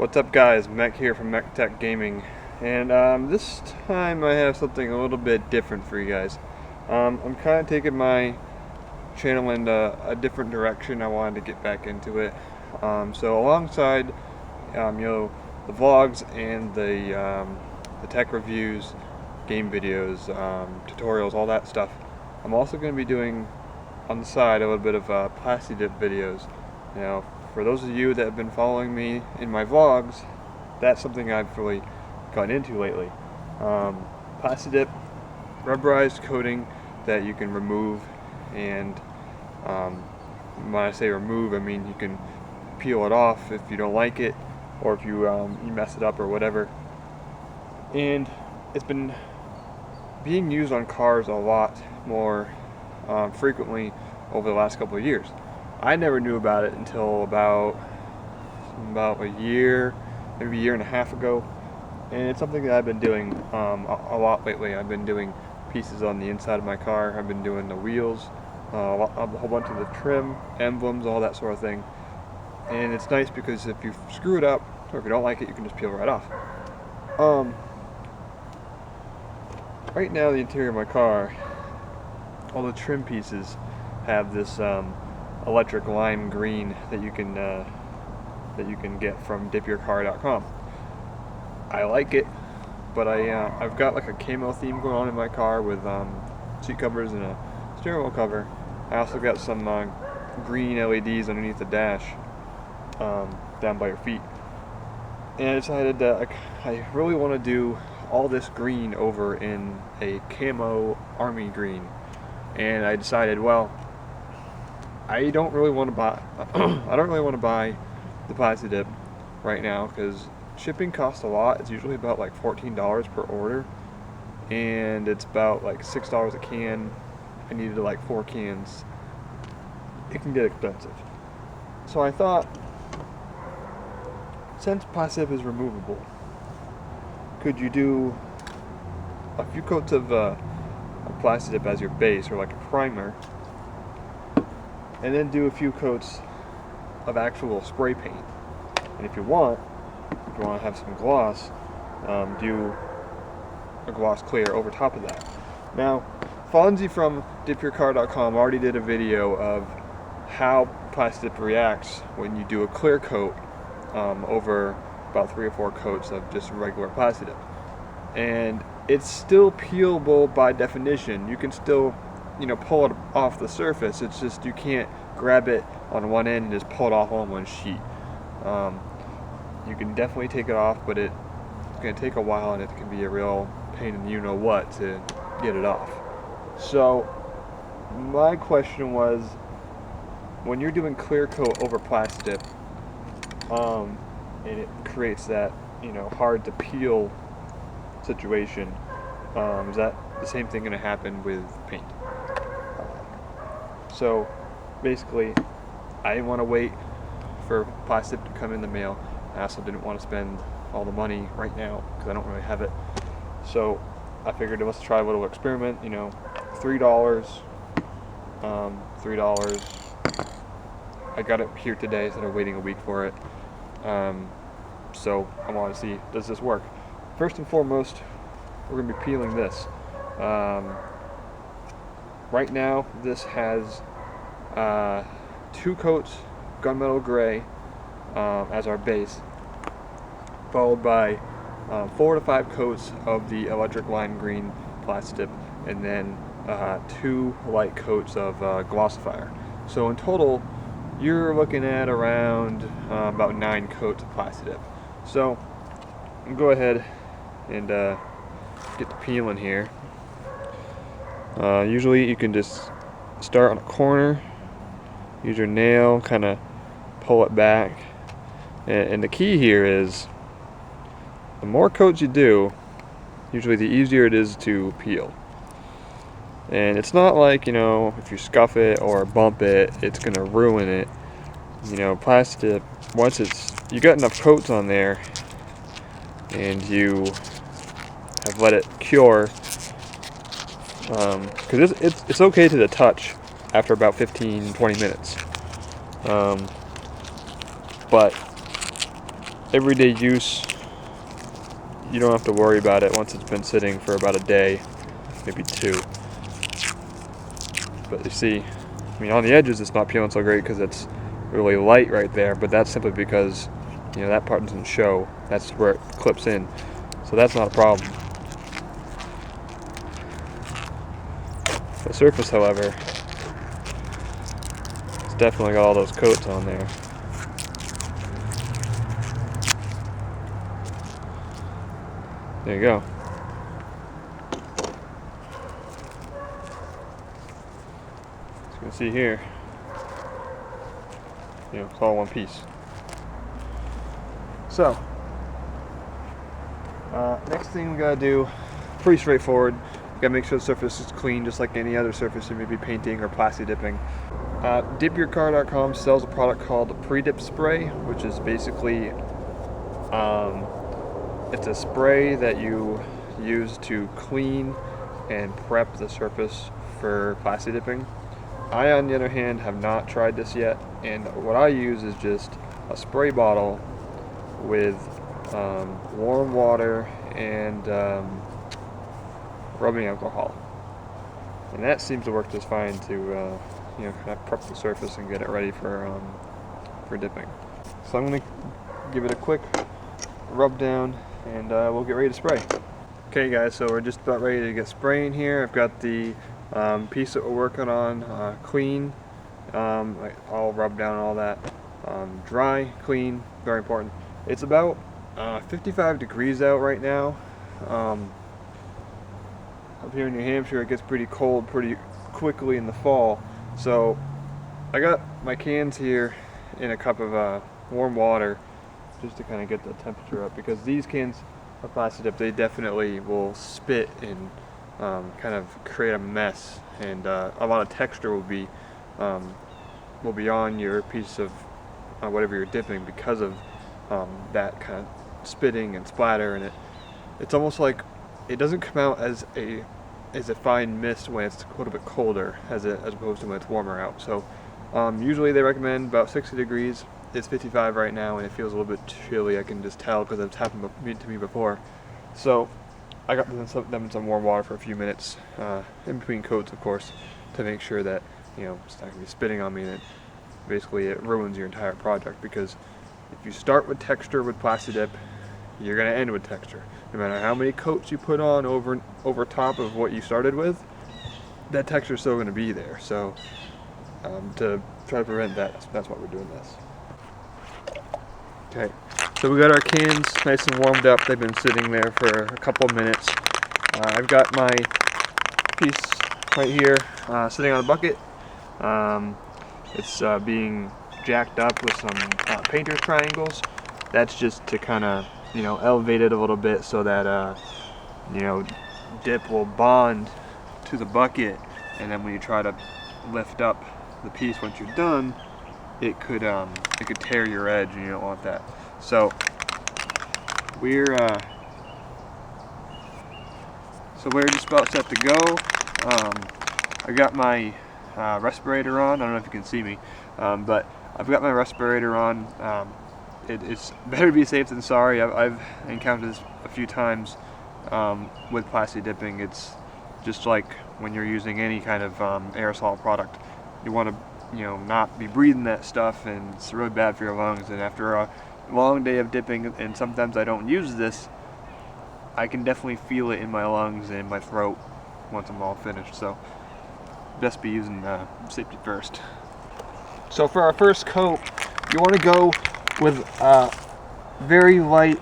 What's up guys, Mech here from Mech Tech Gaming, and this time I have something a little bit different for you guys. I'm kind of taking my channel in a different direction. I wanted to get back into it. So alongside the vlogs and the tech reviews, game videos, tutorials, all that stuff, I'm also going to be doing on the side a little bit of Plasti Dip videos. Now, for those of you that have been following me in my vlogs, that's something I've really gotten into lately. Plasti Dip, rubberized coating that you can remove, and when I say remove, I mean you can peel it off if you don't like it, or if you mess it up or whatever. And it's been being used on cars a lot more frequently over the last couple of years. I never knew about it until about a year, maybe a year and a half ago, and it's something that I've been doing a lot lately. I've been doing pieces on the inside of my car. I've been doing the wheels, a whole bunch of the trim, emblems, all that sort of thing. And it's nice because if you screw it up, or if you don't like it, you can just peel it right off. Right now, the interior of my car, all the trim pieces have this electric lime green that you can get from dipyourcar.com. I like it, but I've got like a camo theme going on in my car with seat covers and a steering wheel cover. I also got some green LEDs underneath the dash down by your feet. And I decided that I really want to do all this green over in a camo army green. And I decided, well, I don't really want to buy the Plasti Dip right now because shipping costs a lot. It's usually about like $14 per order, and it's about like $6 a can. I needed like 4 cans. It can get expensive. So I thought, since Plasti Dip is removable, could you do a few coats of Plasti Dip as your base, or like a primer, and then do a few coats of actual spray paint. And if you want to have some gloss, do a gloss clear over top of that. Now, Fonzie from dipyourcar.com already did a video of how Plasti Dip reacts when you do a clear coat over about 3 or 4 coats of just regular Plasti Dip. And it's still peelable by definition. You can still, pull it off the surface. It's just you can't grab it on one end and just pull it off on one sheet. You can definitely take it off, but it's going to take a while, and it can be a real pain in the you-know-what to get it off. So my question was, when you're doing clear coat over Plasti Dip, and it creates that hard to peel situation, is that the same thing going to happen with paint? So basically, I didn't want to wait for Plasti Dip to come in the mail. I also didn't want to spend all the money right now because I don't really have it. So I figured let's try a little experiment. $3. $3. I got it here today instead of waiting a week for it. So I want to see, does this work? First and foremost, we're going to be peeling this. Right now, this has 2 coats gunmetal gray as our base, followed by 4 to 5 coats of the electric lime green Plasti Dip, and then 2 light coats of glossifier. So in total, you're looking at around about 9 coats of Plasti Dip. So I'll go ahead and get the peeling here. Usually you can just start on a corner, use your nail, kind of pull it back, and the key here is the more coats you do, usually the easier it is to peel. And it's not like, if you scuff it or bump it, it's gonna ruin it. Plasti Dip, once you got enough coats on there and you have let it cure, because it's okay to the touch after about 15-20 minutes, but everyday use, you don't have to worry about it once it's been sitting for about a day, maybe 2. But you see, I mean, on the edges it's not peeling so great because it's really light right there, but that's simply because, you know, that part doesn't show. That's where it clips in. So that's not a problem. The surface, however, it's definitely got all those coats on there. There you go. As you can see here, you know, it's all one piece. So, next thing we gotta do, pretty straightforward. You gotta make sure the surface is clean, just like any other surface you may be painting or plasti dipping. Dipyourcar.com sells a product called Pre-Dip Spray, which is basically it's a spray that you use to clean and prep the surface for plasti dipping. I, on the other hand, have not tried this yet, and what I use is just a spray bottle with warm water and rubbing alcohol, and that seems to work just fine to you know, kind of prep the surface and get it ready for dipping. So I'm going to give it a quick rub down, and we'll get ready to spray. Okay guys, so we're just about ready to get spraying here. I've got the piece that we're working on clean. I'll rub down all that. Dry, clean, very important. It's about 55 degrees out right now. Up here in New Hampshire it gets pretty cold pretty quickly in the fall. So I got my cans here in a cup of warm water just to kind of get the temperature up, because these cans of Plasti Dip, they definitely will spit and kind of create a mess, and a lot of texture will be on your piece of whatever you're dipping because of that kind of spitting and splatter, and it's almost like it doesn't come out as a fine mist when it's a little bit colder as opposed to when it's warmer out. So usually they recommend about 60 degrees. It's 55 right now and it feels a little bit chilly. I can just tell because it's happened to me before. So I got them in some warm water for a few minutes in between coats, of course, to make sure that, you know, it's not going to be spitting on me, and basically it ruins your entire project, because if you start with texture with Plasti Dip, you're going to end with texture. No matter how many coats you put on over top of what you started with, that texture is still going to be there. So to try to prevent that, that's why we're doing this. Okay, so we got our cans nice and warmed up. They've been sitting there for a couple of minutes. I've got my piece right here sitting on a bucket. It's being jacked up with some painter's triangles. That's just to kind of, you know, elevate it a little bit so that you know, dip will bond to the bucket, and then when you try to lift up the piece once you're done, it could tear your edge, and you don't want that. So we're just about set to go. I got my respirator on. I don't know if you can see me, but I've got my respirator on. It's better to be safe than sorry. I've encountered this a few times with plasti dipping. It's just like when you're using any kind of aerosol product. You want to, you know, not be breathing that stuff, and it's really bad for your lungs. And after a long day of dipping, and sometimes I don't use this, I can definitely feel it in my lungs and my throat once I'm all finished. So best be using safety first. So for our first coat, you want to go with very light,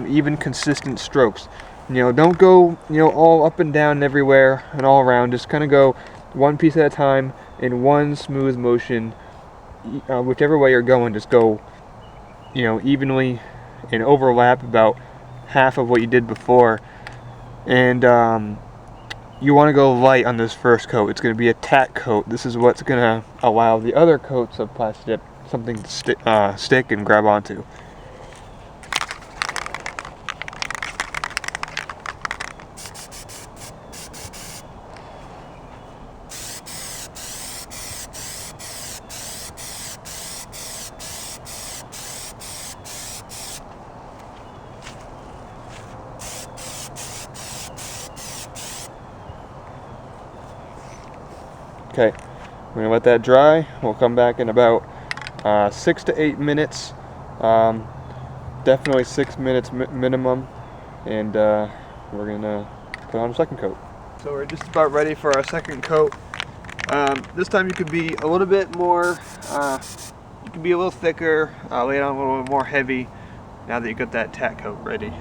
even consistent strokes. You know, don't go, you know, all up and down everywhere and all around. Just kind of go one piece at a time in one smooth motion. Whichever way you're going, just go, you know, evenly and overlap about half of what you did before. And you want to go light on this first coat. It's going to be a tack coat. This is what's going to allow the other coats of Plasti Dip something to stick and grab onto. Okay, we're gonna let that dry. We'll come back in about 6 to 8 minutes. Definitely 6 minutes minimum, and we're gonna put on a second coat. So we're just about ready for our second coat. This time you could be a little bit more, you can be a little thicker, lay it on a little bit more heavy now that you got that tack coat ready.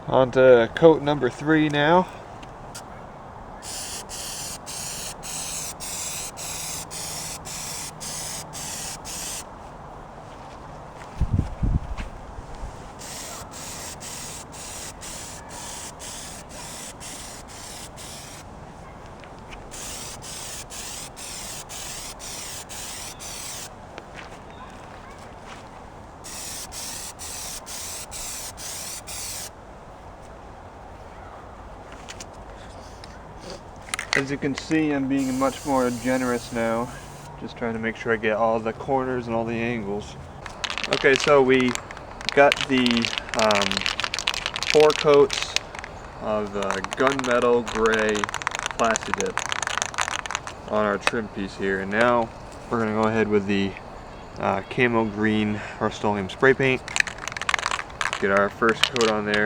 On to coat number 3 now. As you can see, I'm being much more generous now. Just trying to make sure I get all the corners and all the angles. Okay, so we got the 4 coats of gunmetal gray Plasti Dip on our trim piece here, and now we're going to go ahead with the camo green Rust-Oleum spray paint. Get our first coat on there.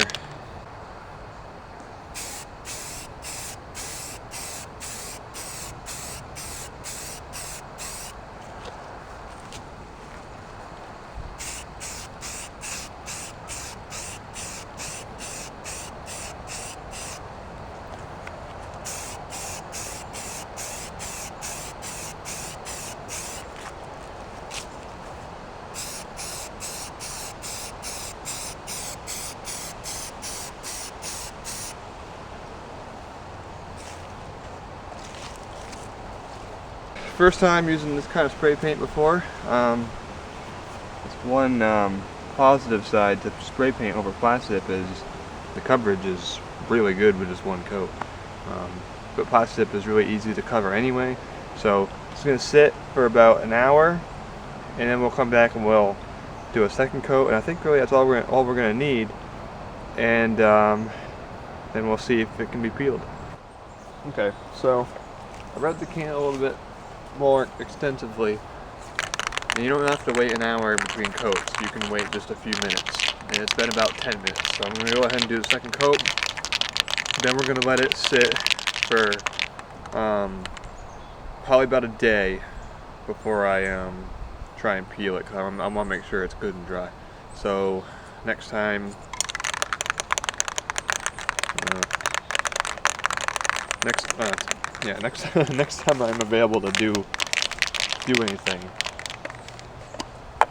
First time using this kind of spray paint before. It's one positive side to spray paint over Plasti Dip is the coverage is really good with just one coat. But Plasti Dip is really easy to cover anyway. So it's going to sit for about an hour, and then we'll come back and we'll do a second coat. And I think really that's all we're going to need. And then we'll see if it can be peeled. Okay, so I read the can a little bit more extensively, and you don't have to wait an hour in between coats. You can wait just a few minutes, and it's been about 10 minutes. So I'm going to go ahead and do the second coat. Then we're going to let it sit for probably about a day before I try and peel it, because I want to make sure it's good and dry. So next time next time I'm available to do anything,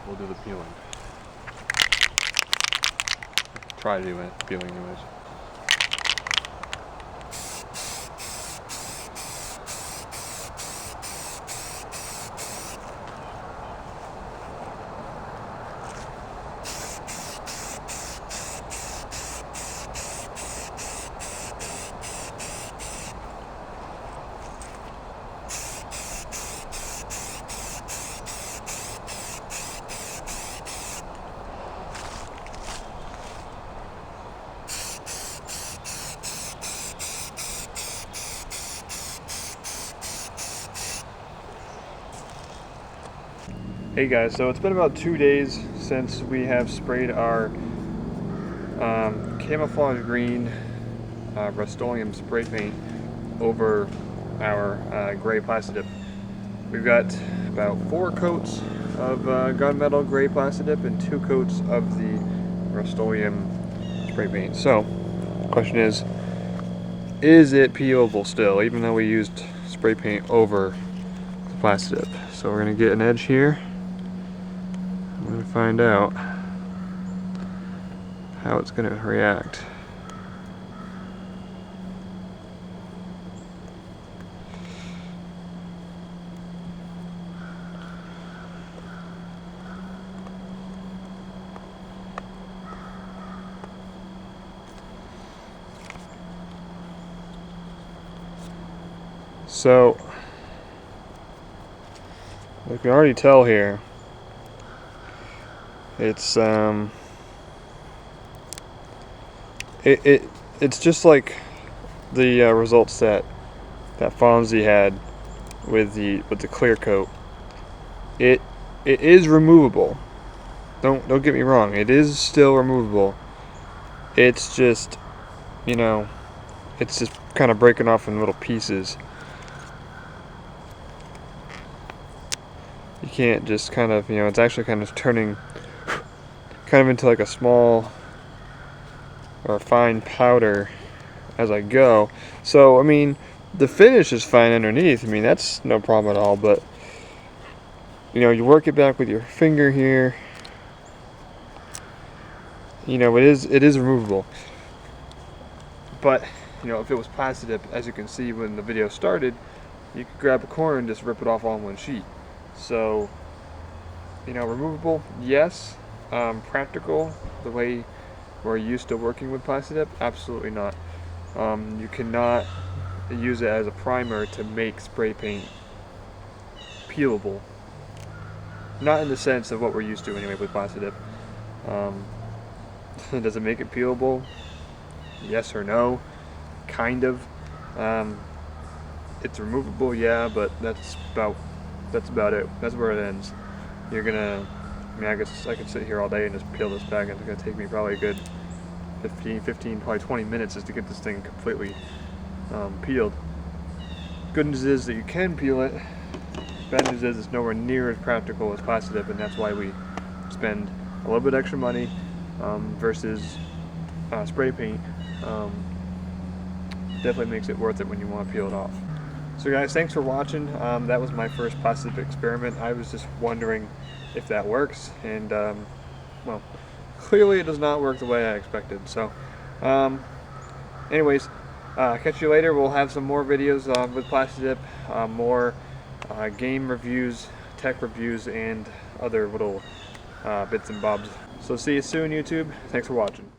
we'll do the peeling. Try to do it, peeling anyways. Hey guys, so it's been about 2 days since we have sprayed our camouflage green Rust-Oleum spray paint over our gray Plasti Dip. We've got about 4 coats of gunmetal gray Plasti Dip and 2 coats of the Rust-Oleum spray paint. So, the question is it peelable still, even though we used spray paint over the Plasti Dip? So we're going to get an edge here. I'm going to find out how it's going to react. So, you can already tell here, it's it's just like the results that Fonzie had with the clear coat. It is removable. Don't get me wrong. It is still removable. It's just, you know, it's just kind of breaking off in little pieces. You can't just kind of, it's actually kind of turning kind of into like a small or a fine powder as I go. So, I mean, the finish is fine underneath. I mean, that's no problem at all, but you work it back with your finger here. It is removable. But, if it was Plasti Dip, as you can see when the video started, you could grab a corner and just rip it off all in one sheet. So, removable, yes. Practical, the way we're used to working with Plasti Dip, absolutely not. You cannot use it as a primer to make spray paint peelable. Not in the sense of what we're used to anyway with Plasti Dip. Does it make it peelable? Yes or no? Kind of. It's removable, yeah, but that's about it. That's where it ends. I guess I could sit here all day and just peel this back. It's gonna take me probably a good 15, probably 20 minutes just to get this thing completely peeled. Good news is that you can peel it. Bad news is it's nowhere near as practical as Plasti Dip, and that's why we spend a little bit extra money versus spray paint. Definitely makes it worth it when you want to peel it off. So guys, thanks for watching. That was my first Plasti Dip experiment. I was just wondering if that works, and well, clearly it does not work the way I expected. So anyways, catch you later. We'll have some more videos with Plasti Dip, more game reviews, tech reviews, and other little bits and bobs. So see you soon, YouTube. Thanks for watching.